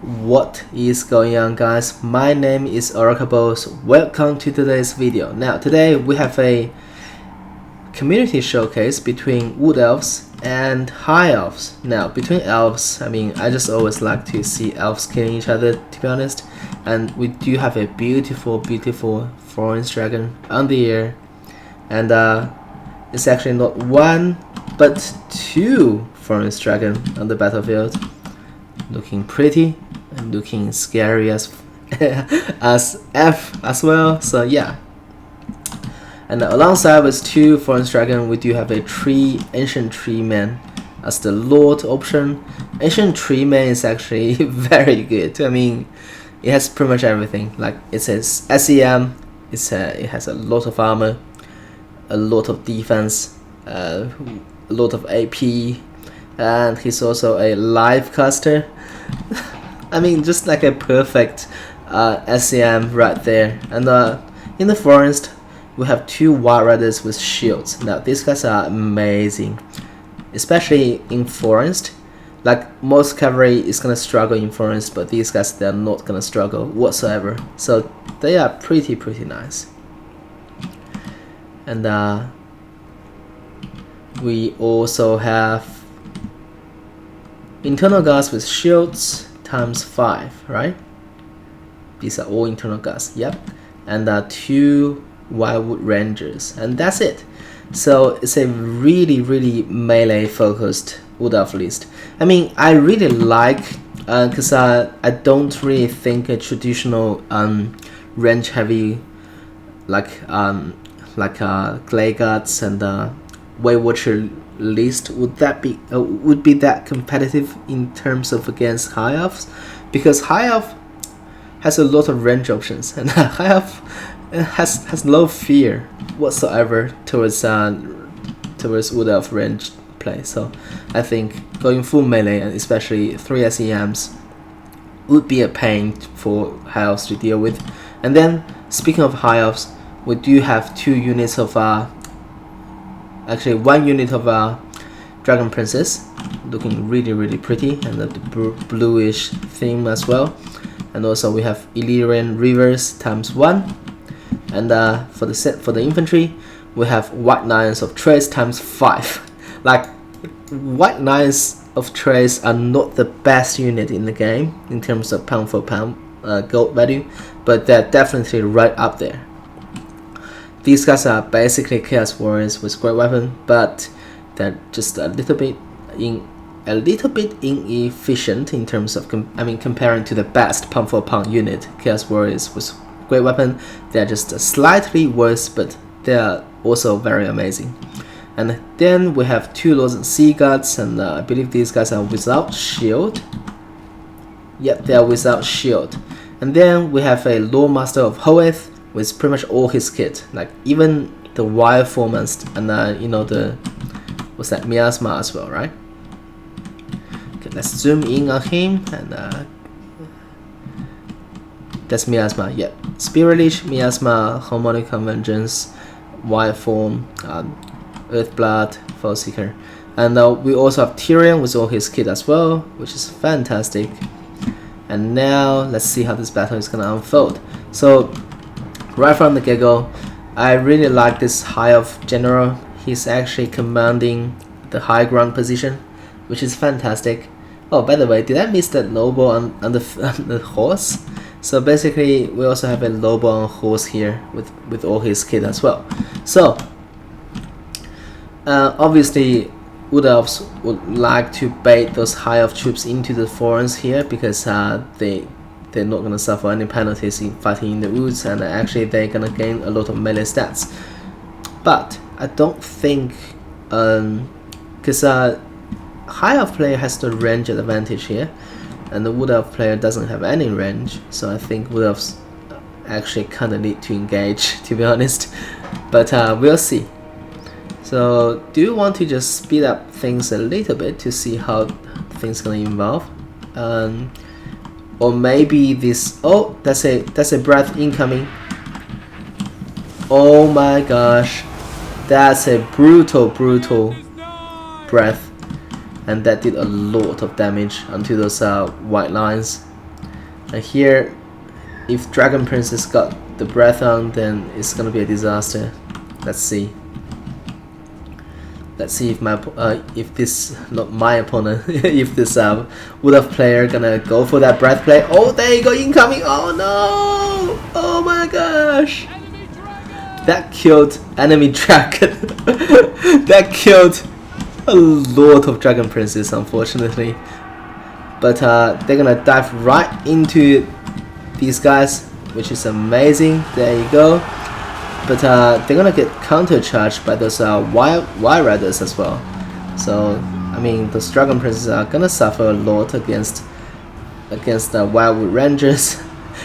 What is going on, guys? My name is Orokaboss. Welcome to today's video. Now today we have a community showcase between Wood Elves and High Elves. Now between elves, I just always like to see elves killing each other, to be honest. And we do have a beautiful forest dragon on the air. And it's actually not one but two forest dragon on the battlefield. Looking pretty and looking scary as F as well. So yeah. And alongside with two forest dragon, we do have a ancient tree man as the lord option. Ancient tree man is actually very good. It has pretty much everything. Like it says SEM, it has a lot of armor, a lot of defense, a lot of AP, and he's also a live caster. Just like a perfect SEM right there. And in the forest, we have two wild riders with shields. Now these guys are amazing, especially in forest. Like most cavalry is gonna struggle in forest, but these guys, they're not gonna struggle whatsoever. So they are pretty nice. And we also have internal guards with shields ×5, right? These are all internal guards, yep. And two wildwood rangers, and that's it. So it's a really melee focused Wood Elf list. I really like, because I don't really think a traditional range heavy like clay guards and Way Watcher list would be that competitive in terms of against High Elves, because High Elf has a lot of range options, and High Elf has no fear whatsoever towards Wood Elf range play. So I think going full melee, and especially 3 SEMs, would be a pain for High Elves to deal with. And then speaking of High Elves, we do have 2 units of actually 1 unit of Dragon Princess, looking really pretty, and the bluish theme as well. And also we have Illyrian Rivers ×1. And for the infantry, we have White Knights of Trace ×5. Like, White Knights of Trace are not the best unit in the game in terms of pound for pound gold value, but they're definitely right up there. These guys are basically Chaos Warriors with great weapon, but they're just a little bit inefficient in terms of comparing to the best pound for pound unit, Chaos Warriors with great weapon. They're just slightly worse, but they're also very amazing. And then we have 2 Lords and Sea Guards, and I believe these guys are without shield. Yep, they are without shield. And then we have a Lord Master of Hoeth with pretty much all his kit, like even the wild form and the what's that, miasma as well, right? Okay, let's zoom in on him, and that's miasma. Yep, Spirit Leech, miasma, harmonic convergence, wild form, Earthblood, Foe Seeker. And we also have Tyrion with all his kit as well, which is fantastic. And now let's see how this battle is gonna unfold. So right from the get-go, I really like this High Elf general. He's actually commanding the high ground position, which is fantastic. Oh, by the way, did I miss that noble on the horse? So basically, we also have a noble on horse here with all his kit as well. So obviously, Wood Elves would like to bait those High Elf troops into the forest here, because they're not gonna suffer any penalties in fighting in the woods, and actually they're gonna gain a lot of melee stats. But I don't think, because High Elf player has the range advantage here, and the Wood Elf player doesn't have any range, so I think Wood Elves actually kinda need to engage, to be honest. But we'll see. So do you want to just speed up things a little bit to see how things gonna evolve? Or maybe this, oh, that's a breath incoming. Oh my gosh, that's a brutal breath, and that did a lot of damage onto those white lines. And here, if Dragon Princess got the breath on, then it's gonna be a disaster. Let's see. Let's see if my not my opponent, if this Wood Elf player gonna go for that breath play. Oh, there you go, incoming. Oh no! Oh my gosh! That killed enemy dragon. That killed a lot of Dragon Princes, unfortunately. But they're gonna dive right into these guys, which is amazing. There you go. But they're gonna get countercharged by those wild riders as well. So I mean, those Dragon Princes are gonna suffer a lot against the Wildwood Rangers,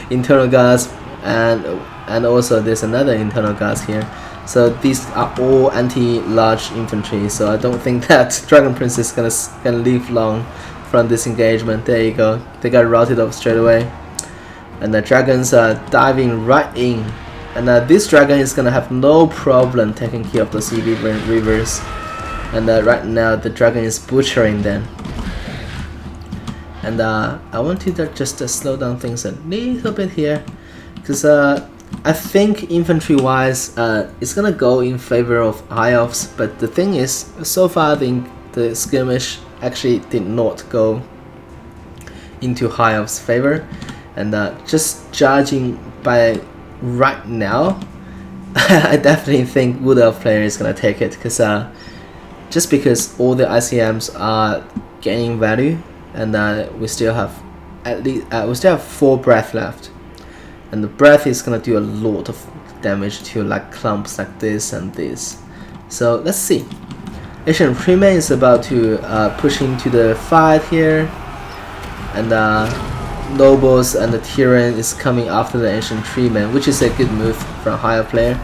Internal Guards, and also there's another Internal Guards here. So these are all anti-large infantry. So I don't think that Dragon Prince is gonna live long from this engagement. There you go. They got routed off straight away, and the dragons are diving right in. And this dragon is gonna have no problem taking care of those rivers. And right now the dragon is butchering them. And I want to just slow down things a little bit here, because I think infantry wise it's gonna go in favor of High Elves. But the thing is, so far the skirmish actually did not go into High Elves' favor. And just judging by right now, I definitely think Wood Elf player is gonna take it, because just because all the ICMs are gaining value, and we still have at least 4 breath left, and the breath is gonna do a lot of damage to like clumps like this and this. So let's see. Ancient Freeman is about to push into the fight here, and Nobles and the Tyrion is coming after the Ancient Treeman, which is a good move from higher player.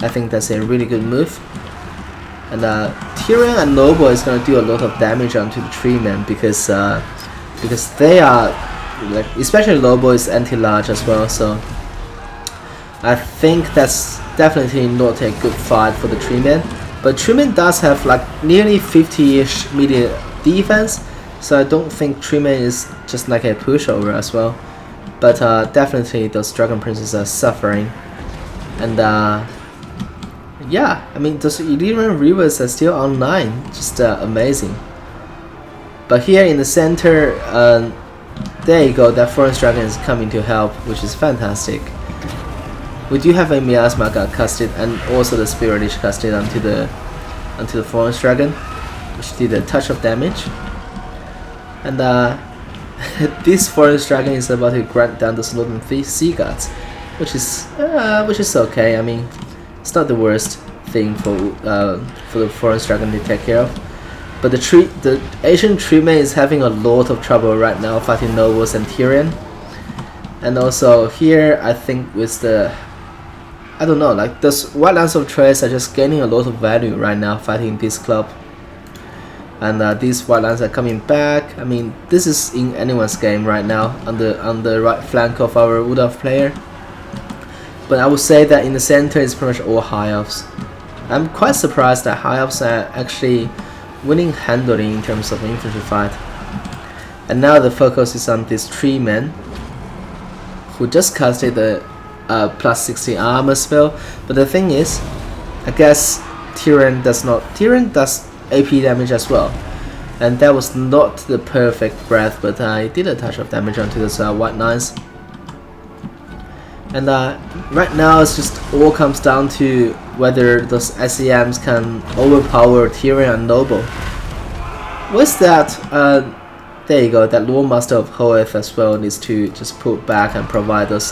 I think that's a really good move. And Tyrion and Noble is going to do a lot of damage onto the Treeman, because they are, like, especially Noble is anti-large as well. So I think that's definitely not a good fight for the Treeman. But Treeman does have like nearly 50-ish media defense. So I don't think Treeman is just like a pushover as well. But definitely those Dragon Princes are suffering. And yeah, I mean, those Illyrian Rivers are still online. Just amazing. But here in the center, there you go, that Forest Dragon is coming to help, which is fantastic. We do have a Miasma got casted, and also the Spirit Lich casted onto the Forest Dragon, which did a touch of damage. And this Forest Dragon is about to grant down the Slaughter Sea Guards, which is okay. I mean, it's not the worst thing for the Forest Dragon to take care of. But the Asian Treeman is having a lot of trouble right now fighting Nobles and Tyrion. And also here, I think with the, I don't know, like those Wildlands of Trace are just gaining a lot of value right now fighting this club. And these Wildlands are coming back. I mean, this is in anyone's game right now on the right flank of our Wood Elf player. But I would say that in the center is pretty much all High Elves. I'm quite surprised that High Elves are actually winning handily in terms of infantry fight. And now the focus is on this Treeman, who just casted the plus 60 armor spell. But the thing is, I guess Tyrion does AP damage as well, and that was not the perfect breath, but I did a touch of damage onto those White Knights. And right now it's just all comes down to whether those SEMs can overpower Tyrion and Noble. With that, there you go, that Lore Master of Hoeth as well needs to just pull back and provide those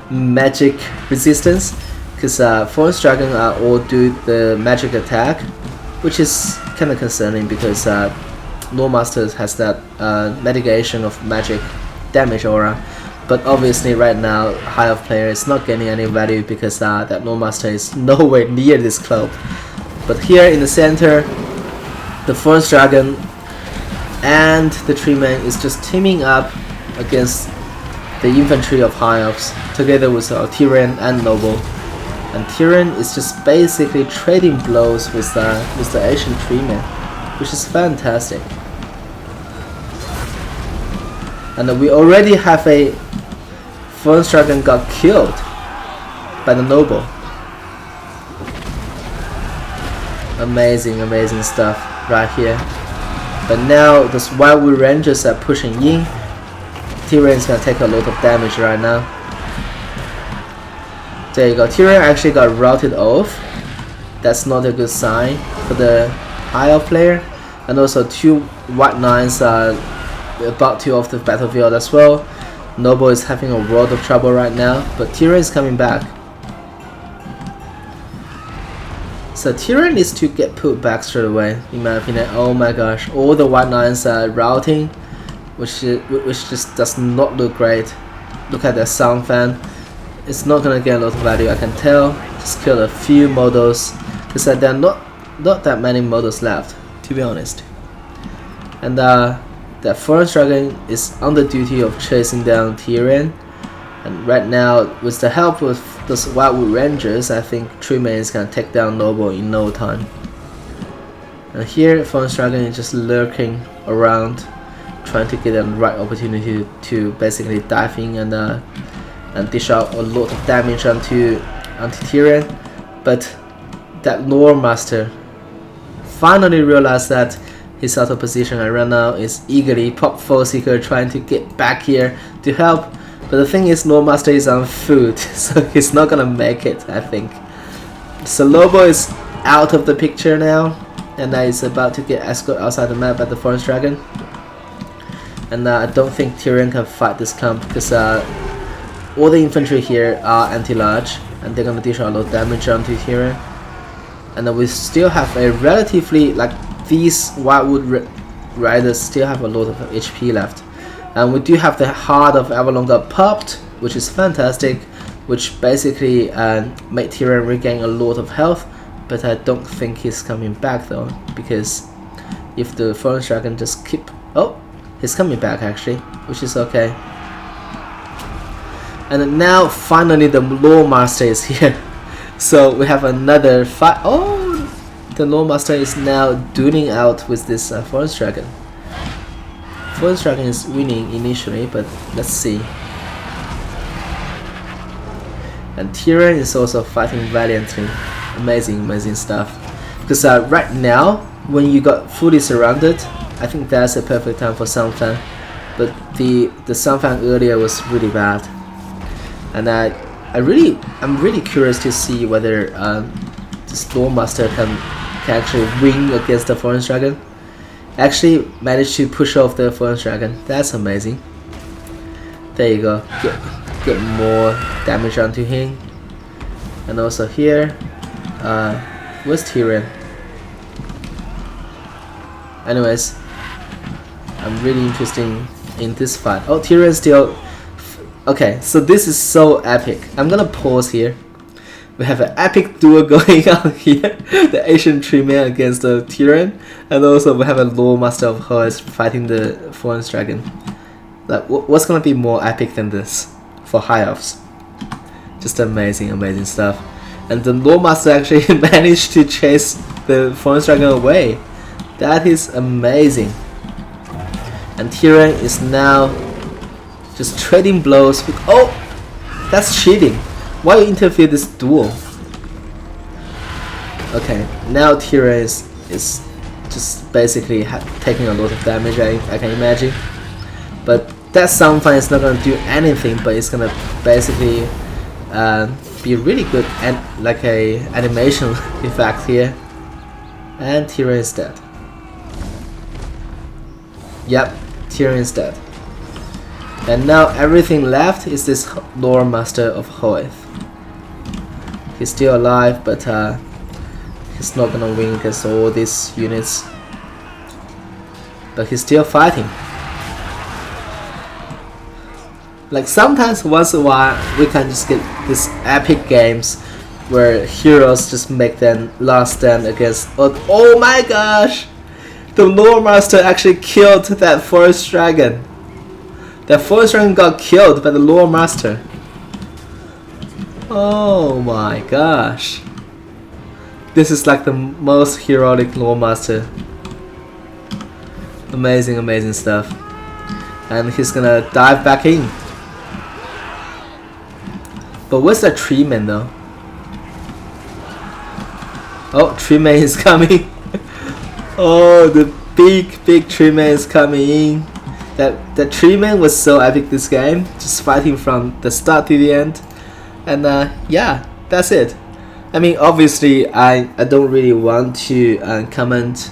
magic resistance, because Forest Dragon all do the magic attack, which is kind of concerning, because Lore Master has that mitigation of magic damage aura. But obviously right now High Elf player is not getting any value, because that Lore Master is nowhere near this club. But here in the center, the Forest Dragon and the Treeman is just teaming up against the infantry of High Elves, together with Tyrion and Noble. And Tyrion is just basically trading blows with the Asian Treeman, which is fantastic. And we already have a Forest Dragon got killed by the noble. Amazing, amazing stuff right here. But now those Wildwood Rangers are pushing in. Tyrion's gonna take a lot of damage right now. There you go. Tyrion actually got routed off. That's not a good sign for the High Elf player. And also 2 White Knights are about to off the battlefield as well. Noble is having a world of trouble right now, but Tyrion is coming back. So Tyrion needs to get put back straight away, in my opinion. Oh my gosh, all the White Knights are routing, which just does not look great. Look at that sound fan. It's not gonna get a lot of value, I can tell. Just killed a few models, because there are not that many models left, to be honest. And that Forest Dragon is on the duty of chasing down Tyrion. And right now, with the help of those Wildwood Rangers, I think Treeman is gonna take down Noble in no time. And here, Forest Dragon is just lurking around, trying to get the right opportunity to basically dive in and dish out a lot of damage onto Tyrion. But that Lore Master finally realized that he's out of position, and right now is eagerly Pop Foe Seeker trying to get back here to help. But the thing is, Lore Master is on foot, so he's not gonna make it, I think. So Lobo is out of the picture now, and is about to get escorted outside the map by the Forest Dragon. And I don't think Tyrion can fight this camp, because all the infantry here are anti-large, and they're gonna dish out a lot of damage onto Tyrion. And then we still have a relatively, like, these Wildwood Riders still have a lot of HP left. And we do have the Heart of Avalon got popped, which is fantastic, which basically made Tyrion regain a lot of health. But I don't think he's coming back though, because if the Forest Dragon just keep... Oh, he's coming back actually, which is okay. And now finally the Lore Master is here. So we have another fight. Oh, the Lore Master is now dueling out with this Forest Dragon. Forest Dragon is winning initially, but let's see. And Tyrion is also fighting valiantly. Amazing, amazing stuff. Because right now, when you got fully surrounded, I think that's a perfect time for Soundfan. But the Soundfan earlier was really bad. And I'm really curious to see whether this Lore Master can actually win against the Forest Dragon. Actually managed to push off the Forest Dragon. That's amazing. There you go. Get more damage onto him. And also here, where's Tyrion? Anyways, I'm really interested in this fight. Oh, Tyrion still... Okay, so this is so epic. I'm gonna pause here. We have an epic duel going on here. The Asian Treeman against the Tyrion. And also we have a Lore Master of Horus fighting the Forest Dragon. Like, what's gonna be more epic than this for High Elves? Just amazing, amazing stuff. And the Lore Master actually managed to chase the Forest Dragon away. That is amazing. And Tyrion is now just trading blows with... Oh! That's cheating. Why you interfere this duel? Okay, now Tyrion is just basically taking a lot of damage, I can imagine. But that Soundfan is not gonna do anything, but it's gonna basically be really good and like a animation effect here. And Tyrion is dead. Yep, Tyrion is dead. And now everything left is this Lore Master of Hoeth. He's still alive, but he's not gonna win against all these units. But he's still fighting. Like sometimes once in a while we can just get these epic games where heroes just make them last stand against... Oh my gosh! The Lore Master actually killed that Forest Dragon. That Forest Dragon got killed by the Lore Master. Oh my gosh. This is like the most heroic Lore Master. Amazing, amazing stuff. And he's gonna dive back in. But what's the treatment though? Oh, treatment is coming. Oh, the big treatment is coming in. That treatment was so epic this game, just fighting from the start to the end. And yeah, that's it. I mean, obviously I don't really want to comment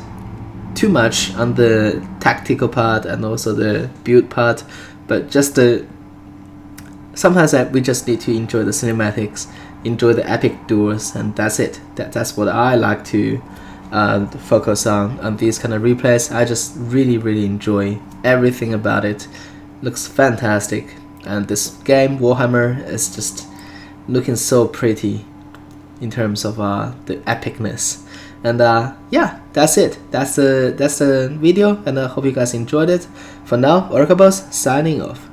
too much on the tactical part and also the build part, but just sometimes we just need to enjoy the cinematics, enjoy the epic duels, and that's it. That's what I like to focus on these kind of replays. I just really enjoy everything about it. Looks fantastic, and this game Warhammer is just looking so pretty in terms of the epicness. And yeah, that's it. That's the video, and I hope you guys enjoyed it. For now, Orokaboss signing off.